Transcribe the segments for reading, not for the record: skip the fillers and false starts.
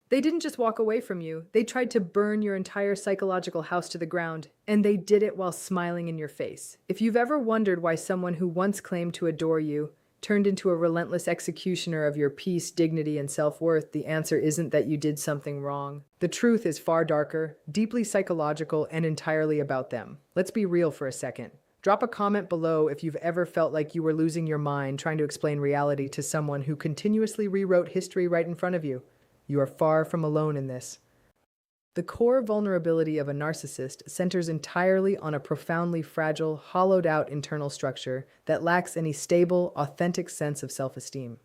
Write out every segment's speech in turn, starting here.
They didn't just walk away from you, they tried to burn your entire psychological house to the ground, and they did it while smiling in your face. If you've ever wondered why someone who once claimed to adore you turned into a relentless executioner of your peace, dignity, and self-worth, the answer isn't that you did something wrong. The truth is far darker, deeply psychological, and entirely about them. Let's be real for a second. Drop a comment below if you've ever felt like you were losing your mind trying to explain reality to someone who continuously rewrote history right in front of you. You are far from alone in this. The core vulnerability of a narcissist centers entirely on a profoundly fragile, hollowed-out internal structure that lacks any stable, authentic sense of self-esteem.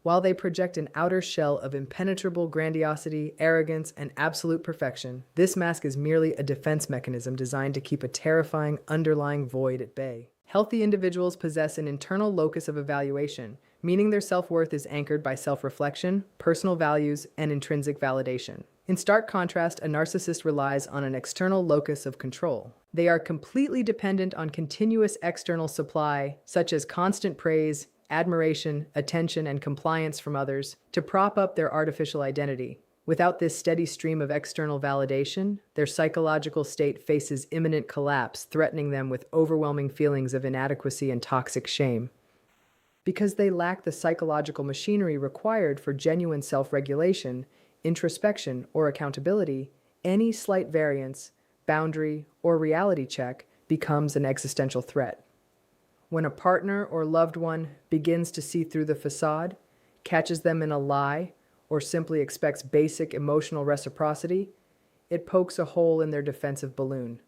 While they project an outer shell of impenetrable grandiosity, arrogance, and absolute perfection, this mask is merely a defense mechanism designed to keep a terrifying underlying void at bay. Healthy individuals possess an internal locus of evaluation, meaning their self-worth is anchored by self-reflection, personal values, and intrinsic validation. In stark contrast, a narcissist relies on an external locus of control. They are completely dependent on continuous external supply, such as constant praise, admiration, attention, and compliance from others, to prop up their artificial identity. Without this steady stream of external validation, their psychological state faces imminent collapse, threatening them with overwhelming feelings of inadequacy and toxic shame. Because they lack the psychological machinery required for genuine self-regulation, introspection, or accountability, any slight variance, boundary, or reality check becomes an existential threat. When a partner or loved one begins to see through the facade, catches them in a lie, or simply expects basic emotional reciprocity, it pokes a hole in their defensive balloon.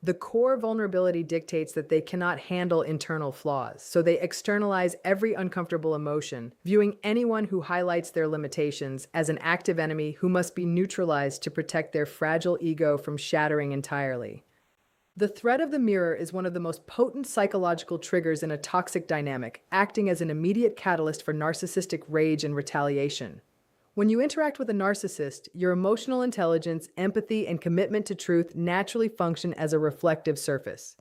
The core vulnerability dictates that they cannot handle internal flaws, so they externalize every uncomfortable emotion, viewing anyone who highlights their limitations as an active enemy who must be neutralized to protect their fragile ego from shattering entirely. The threat of the mirror is one of the most potent psychological triggers in a toxic dynamic, acting as an immediate catalyst for narcissistic rage and retaliation. When you interact with a narcissist, your emotional intelligence, empathy, and commitment to truth naturally function as a reflective surface.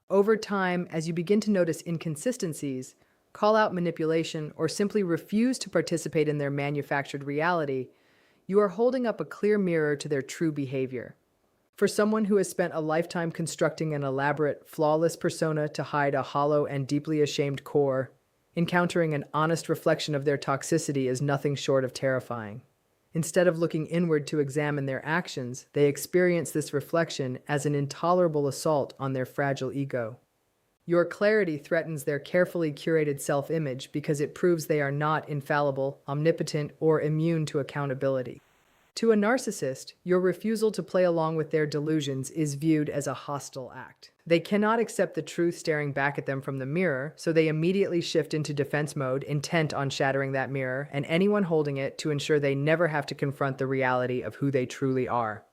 Over time, as you begin to notice inconsistencies, call out manipulation, or simply refuse to participate in their manufactured reality, you are holding up a clear mirror to their true behavior. For someone who has spent a lifetime constructing an elaborate, flawless persona to hide a hollow and deeply ashamed core, encountering an honest reflection of their toxicity is nothing short of terrifying. Instead of looking inward to examine their actions, they experience this reflection as an intolerable assault on their fragile ego. Your clarity threatens their carefully curated self-image because it proves they are not infallible, omnipotent, or immune to accountability. To a narcissist, your refusal to play along with their delusions is viewed as a hostile act. They cannot accept the truth staring back at them from the mirror, so they immediately shift into defense mode, intent on shattering that mirror and anyone holding it to ensure they never have to confront the reality of who they truly are.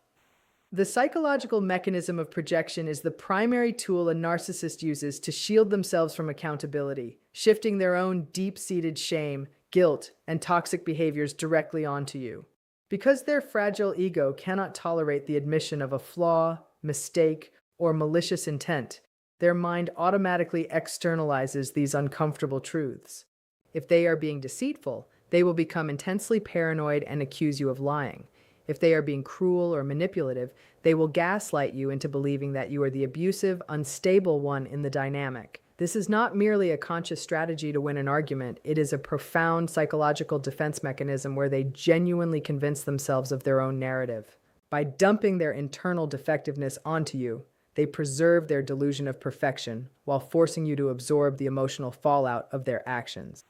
The psychological mechanism of projection is the primary tool a narcissist uses to shield themselves from accountability, shifting their own deep-seated shame, guilt, and toxic behaviors directly onto you. Because their fragile ego cannot tolerate the admission of a flaw, mistake, or malicious intent, their mind automatically externalizes these uncomfortable truths. If they are being deceitful, they will become intensely paranoid and accuse you of lying. If they are being cruel or manipulative, they will gaslight you into believing that you are the abusive, unstable one in the dynamic. This is not merely a conscious strategy to win an argument, it is a profound psychological defense mechanism where they genuinely convince themselves of their own narrative. By dumping their internal defectiveness onto you, they preserve their delusion of perfection while forcing you to absorb the emotional fallout of their actions.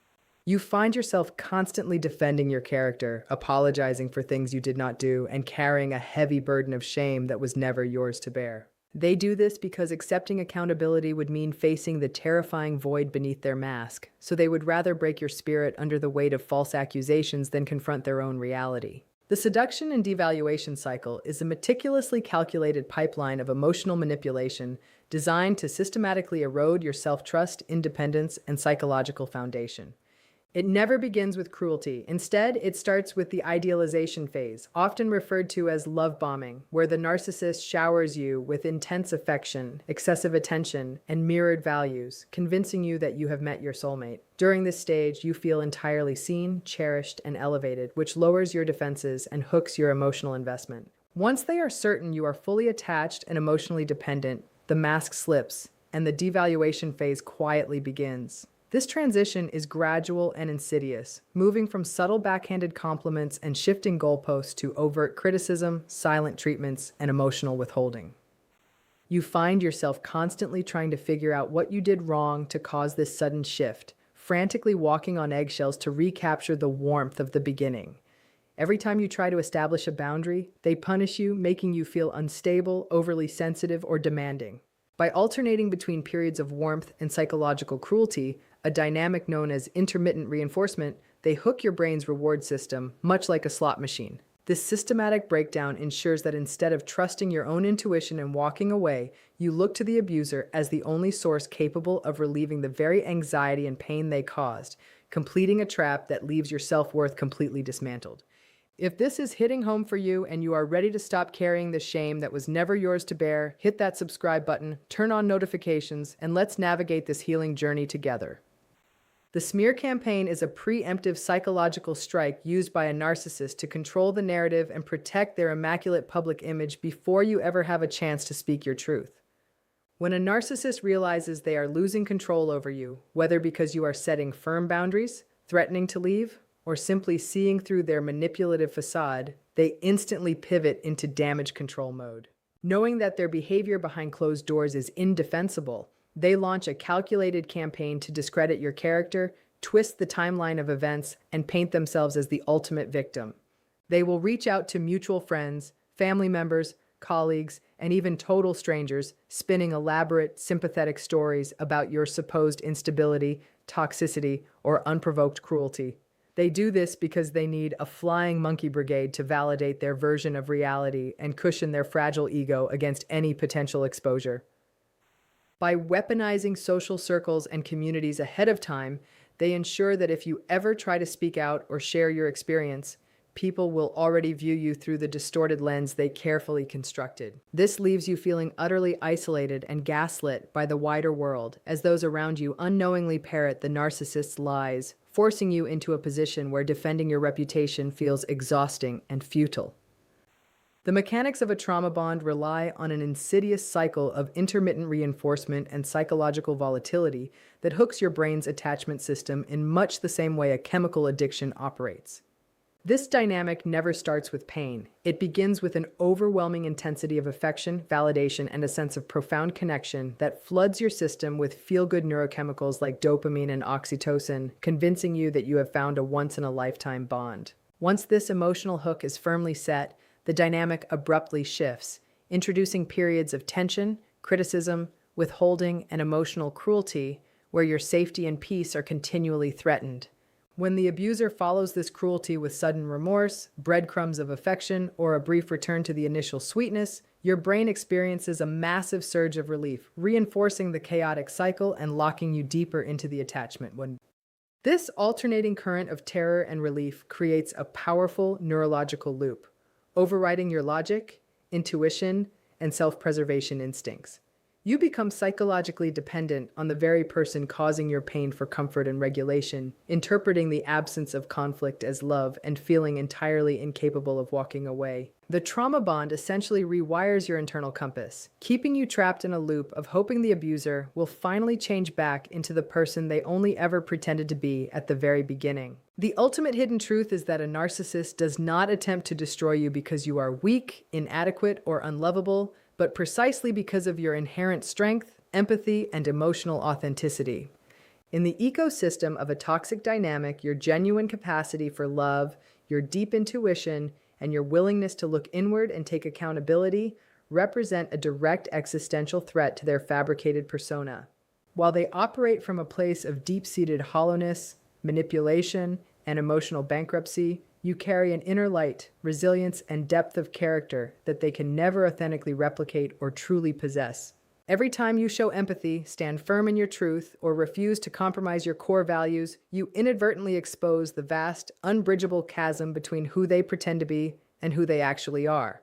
You find yourself constantly defending your character, apologizing for things you did not do, and carrying a heavy burden of shame that was never yours to bear. They do this because accepting accountability would mean facing the terrifying void beneath their mask, so they would rather break your spirit under the weight of false accusations than confront their own reality. The seduction and devaluation cycle is a meticulously calculated pipeline of emotional manipulation designed to systematically erode your self-trust, independence, and psychological foundation. It never begins with cruelty. Instead, it starts with the idealization phase, often referred to as love bombing, where the narcissist showers you with intense affection, excessive attention, and mirrored values, convincing you that you have met your soulmate. During this stage, you feel entirely seen, cherished, and elevated, which lowers your defenses and hooks your emotional investment. Once they are certain you are fully attached and emotionally dependent, the mask slips, and the devaluation phase quietly begins. This transition is gradual and insidious, moving from subtle backhanded compliments and shifting goalposts to overt criticism, silent treatments, and emotional withholding. You find yourself constantly trying to figure out what you did wrong to cause this sudden shift, frantically walking on eggshells to recapture the warmth of the beginning. Every time you try to establish a boundary, they punish you, making you feel unstable, overly sensitive, or demanding. By alternating between periods of warmth and psychological cruelty, a dynamic known as intermittent reinforcement, they hook your brain's reward system, much like a slot machine. This systematic breakdown ensures that instead of trusting your own intuition and walking away, you look to the abuser as the only source capable of relieving the very anxiety and pain they caused, completing a trap that leaves your self-worth completely dismantled. If this is hitting home for you and you are ready to stop carrying the shame that was never yours to bear, hit that subscribe button, turn on notifications, and let's navigate this healing journey together. The smear campaign is a preemptive psychological strike used by a narcissist to control the narrative and protect their immaculate public image before you ever have a chance to speak your truth. When a narcissist realizes they are losing control over you, whether because you are setting firm boundaries, threatening to leave, or simply seeing through their manipulative facade, they instantly pivot into damage control mode. Knowing that their behavior behind closed doors is indefensible, they launch a calculated campaign to discredit your character, twist the timeline of events, and paint themselves as the ultimate victim. They will reach out to mutual friends, family members, colleagues, and even total strangers, spinning elaborate, sympathetic stories about your supposed instability, toxicity, or unprovoked cruelty. They do this because they need a flying monkey brigade to validate their version of reality and cushion their fragile ego against any potential exposure. By weaponizing social circles and communities ahead of time, they ensure that if you ever try to speak out or share your experience, people will already view you through the distorted lens they carefully constructed. This leaves you feeling utterly isolated and gaslit by the wider world, as those around you unknowingly parrot the narcissist's lies, forcing you into a position where defending your reputation feels exhausting and futile. The mechanics of a trauma bond rely on an insidious cycle of intermittent reinforcement and psychological volatility that hooks your brain's attachment system in much the same way a chemical addiction operates. This dynamic never starts with pain. It begins with an overwhelming intensity of affection, validation, and a sense of profound connection that floods your system with feel-good neurochemicals like dopamine and oxytocin, convincing you that you have found a once-in-a-lifetime bond. Once this emotional hook is firmly set, the dynamic abruptly shifts, introducing periods of tension, criticism, withholding, and emotional cruelty, where your safety and peace are continually threatened. When the abuser follows this cruelty with sudden remorse, breadcrumbs of affection, or a brief return to the initial sweetness, your brain experiences a massive surge of relief, reinforcing the chaotic cycle and locking you deeper into the attachment. This alternating current of terror and relief creates a powerful neurological loop, overriding your logic, intuition, and self-preservation instincts. You become psychologically dependent on the very person causing your pain for comfort and regulation, interpreting the absence of conflict as love and feeling entirely incapable of walking away. The trauma bond essentially rewires your internal compass, keeping you trapped in a loop of hoping the abuser will finally change back into the person they only ever pretended to be at the very beginning. The ultimate hidden truth is that a narcissist does not attempt to destroy you because you are weak, inadequate, or unlovable, but precisely because of your inherent strength, empathy, and emotional authenticity. In the ecosystem of a toxic dynamic, your genuine capacity for love, your deep intuition, and your willingness to look inward and take accountability represent a direct existential threat to their fabricated persona. While they operate from a place of deep-seated hollowness, manipulation, and emotional bankruptcy, you carry an inner light, resilience, and depth of character that they can never authentically replicate or truly possess. Every time you show empathy, stand firm in your truth, or refuse to compromise your core values, you inadvertently expose the vast, unbridgeable chasm between who they pretend to be and who they actually are.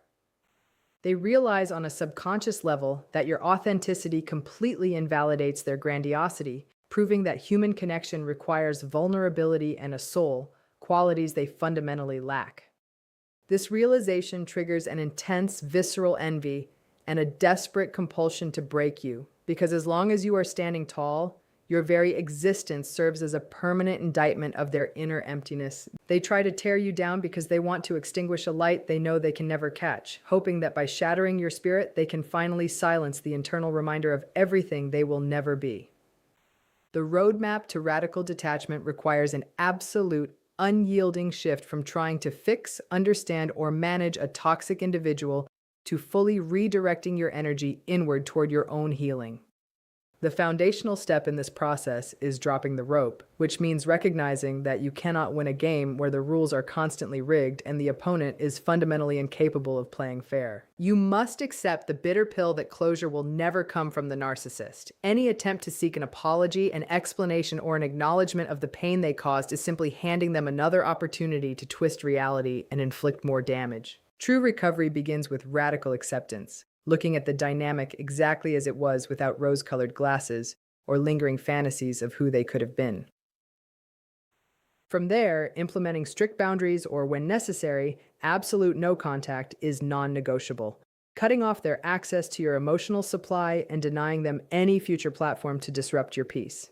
They realize on a subconscious level that your authenticity completely invalidates their grandiosity, proving that human connection requires vulnerability and a soul, qualities they fundamentally lack. This realization triggers an intense, visceral envy and a desperate compulsion to break you, because as long as you are standing tall, your very existence serves as a permanent indictment of their inner emptiness. They try to tear you down because they want to extinguish a light they know they can never catch, hoping that by shattering your spirit, they can finally silence the internal reminder of everything they will never be. The roadmap to radical detachment requires an absolute, unyielding shift from trying to fix, understand, or manage a toxic individual to fully redirecting your energy inward toward your own healing. The foundational step in this process is dropping the rope, which means recognizing that you cannot win a game where the rules are constantly rigged and the opponent is fundamentally incapable of playing fair. You must accept the bitter pill that closure will never come from the narcissist. Any attempt to seek an apology, an explanation, or an acknowledgement of the pain they caused is simply handing them another opportunity to twist reality and inflict more damage. True recovery begins with radical acceptance, looking at the dynamic exactly as it was without rose-colored glasses or lingering fantasies of who they could have been. From there, implementing strict boundaries or, when necessary, absolute no contact is non-negotiable, cutting off their access to your emotional supply and denying them any future platform to disrupt your peace.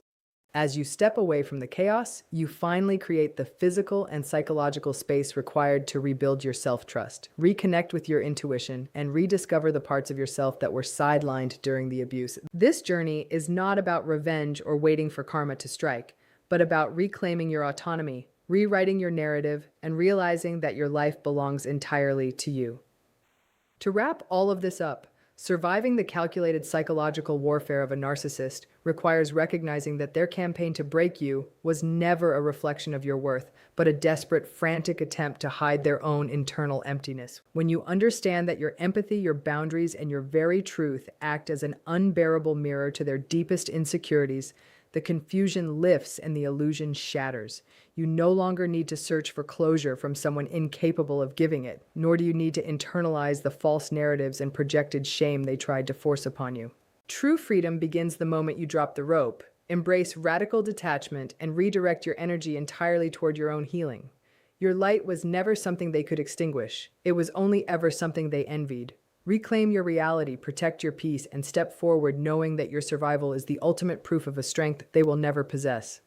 As you step away from the chaos, you finally create the physical and psychological space required to rebuild your self-trust, reconnect with your intuition, and rediscover the parts of yourself that were sidelined during the abuse. This journey is not about revenge or waiting for karma to strike, but about reclaiming your autonomy, rewriting your narrative, and realizing that your life belongs entirely to you. To wrap all of this up, surviving the calculated psychological warfare of a narcissist requires recognizing that their campaign to break you was never a reflection of your worth, but a desperate, frantic attempt to hide their own internal emptiness. When you understand that your empathy, your boundaries, and your very truth act as an unbearable mirror to their deepest insecurities, the confusion lifts and the illusion shatters. You no longer need to search for closure from someone incapable of giving it, nor do you need to internalize the false narratives and projected shame they tried to force upon you. True freedom begins the moment you drop the rope, embrace radical detachment, and redirect your energy entirely toward your own healing. Your light was never something they could extinguish. It was only ever something they envied. Reclaim your reality, protect your peace, and step forward knowing that your survival is the ultimate proof of a strength they will never possess.